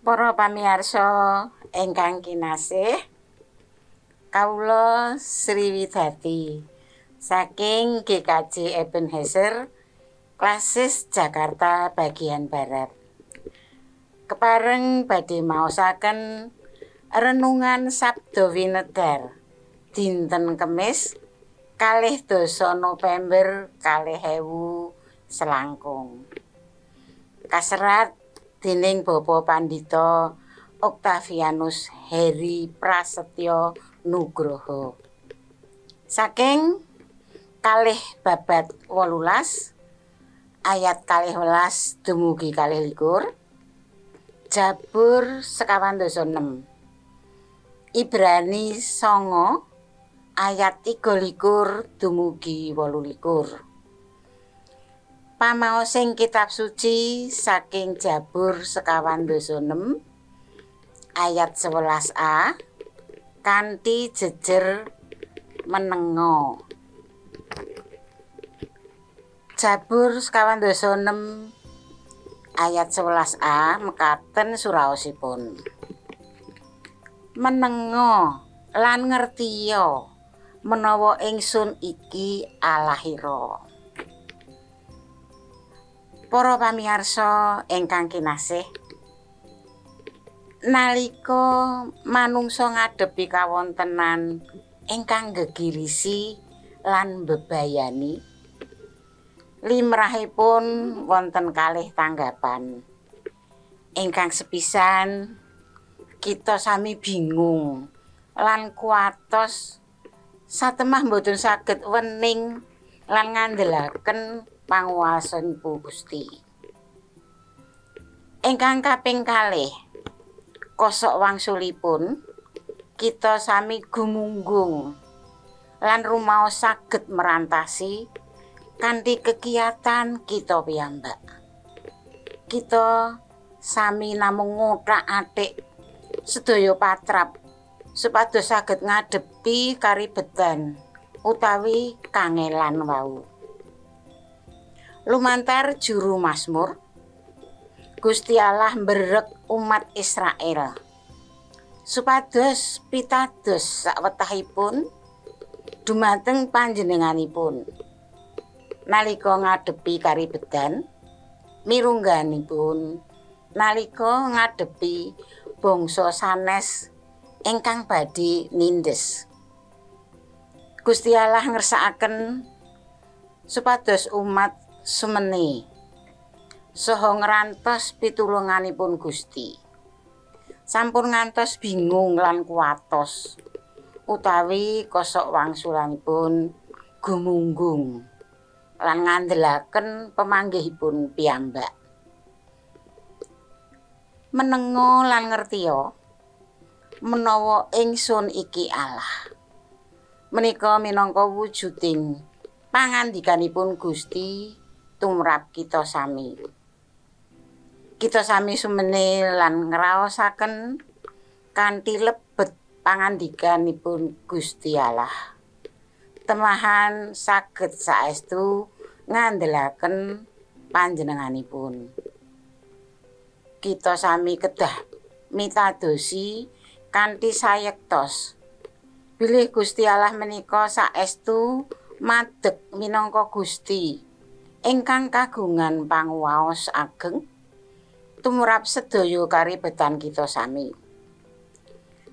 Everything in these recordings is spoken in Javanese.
Para pamirsa ingkang kinasih, kawula Sriwidati saking GKJ Ebenezer Klasis Jakarta bagian Barat. Kepareng badhe maosaken renungan Sabda Winedhar dinten Kemis 2 November 2020. Kaserat dening Bapak Pandhita Octavianus Heri Prasetyo Nugroho. Saking kalih babat 18 ayat 12 dumugi 21, Jabur 56, Ibrani 9 ayat 23 dumugi 28. Pamaosing kitab suci saking Jabur 56 ayat 11a kanthi jejer menenga. Jabur 56 ayat 11a mekaten suraosipun. Menenga lan ngertiya menawa ingsun iki Allahira. Para pamirsa ingkang kinasih, nalika manungsa ngadepi kawontenan ingkang gegirisi lan mbebayani, limrahipun wonten kalih tanggapan. Ingkang sepisan kita sami bingung lan kuatos satemah boten saged wening lan ngandelaken panguwasanipun Gusti. Ingkang kaping kalih, kosok wangsulipun kita sami gumunggung lan rumaos saged merantasi kanthi kegiatan kita piyambak. Kita sami namung ngothak-athik sedaya patrap supados saged ngadepi karibetan utawi kangelan wau. Lumantar juru Mazmur, Gusti Allah mberek umat Israel supados pitados sawetahipun dumateng panjenenganipun nalika ngadepi karibetan, mirungganipun nalika ngadepi bangsa sanes ingkang badhe nindes. Gusti Allah ngersakaken supados umat sumeni saha ngrantos pitulunganipun Gusti. Sampun ngantos bingung lan kuatos utawi kosok wangsulanipun gumunggung lan ngandelaken pamanggihipun piyambak. Menenga lan ngertiya menawa ingsun iki Allah. Menika minangka wujuding pangandikanipun Gusti tumrap kita sami. Kita sami sumene lan ngraosaken kanthi lebet pangandikanipun Gusti Allah. Temahan saged saestu ngandelaken panjenenganipun. Kita sami kedah mitadosi kanthi sayektos bilih Gusti Allah menika saestu madeg minangka Gusti ingkang kagungan panguwaos ageng tumrap sedaya karibetan kita sami.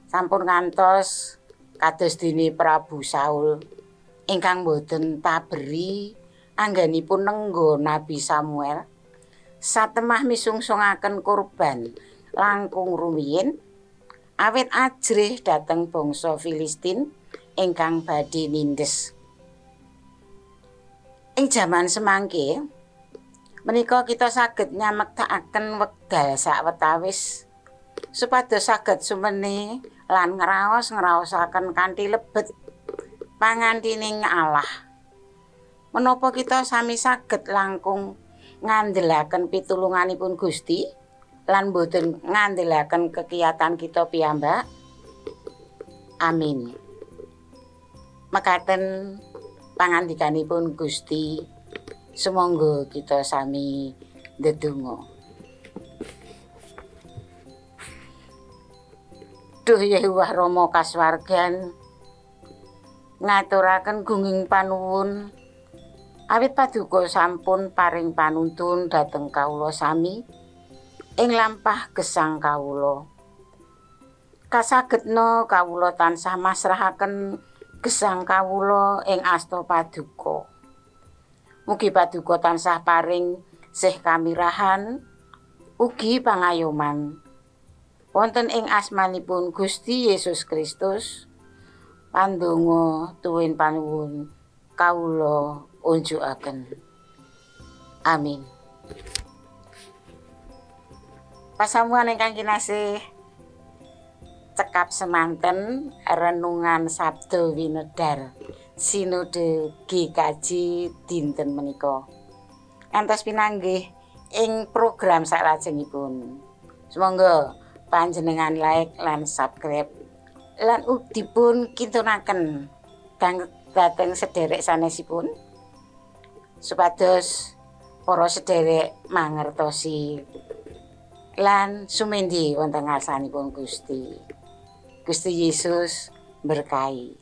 Sampun ngantos kados dene Prabu Saul ingkang boten taberi anggenipun nenggo Nabi Samuel satemah misungsungaken kurban langkung rumiyin awit ajrih dhateng bangsa Filistin ingkang badhe nindes. Ing jaman semangke menika kita saged nyamektakaken wekdal sawetawis supados saged sumeni lan ngraosaken kanthi lebet pangandining Allah. Menapa kita sami saged langkung ngandelaken pitulunganipun Gusti lan boten ngandelaken kegiatan kita piyambak. Amin. Mekaten pangandikanipun Gusti, sumangga kita sami ndedonga. Duh Yehuwah Rama kasuwargan ngaturaken gunging panuwun awit paduka sampun paring panuntun dhateng kawula sami ing lampah gesang kawula. Kasagetna kawula tansah masrahaken gesang kawula ing asta paduka. Mugi paduka tansah paring sih kamirahan ugi pangayoman wonten ing asmanipun Gusti Yesus Kristus. Pandonga tuwin panuwun kawula unjukaken. Amin. Pasamuan ingkang kinasih, cekap semanten renungan Sabda Winedhar Sinode GKJ dinten menika. Ngantos pinanggih ing program salajengipun. Sumangga panjenengan like lan subscribe lan dipun kintunaken dhateng sederek sanesipun supados para sederek mangertosi lan sumendhi wonten ngarsanipun Gusti. Gusti Yesus berkahi.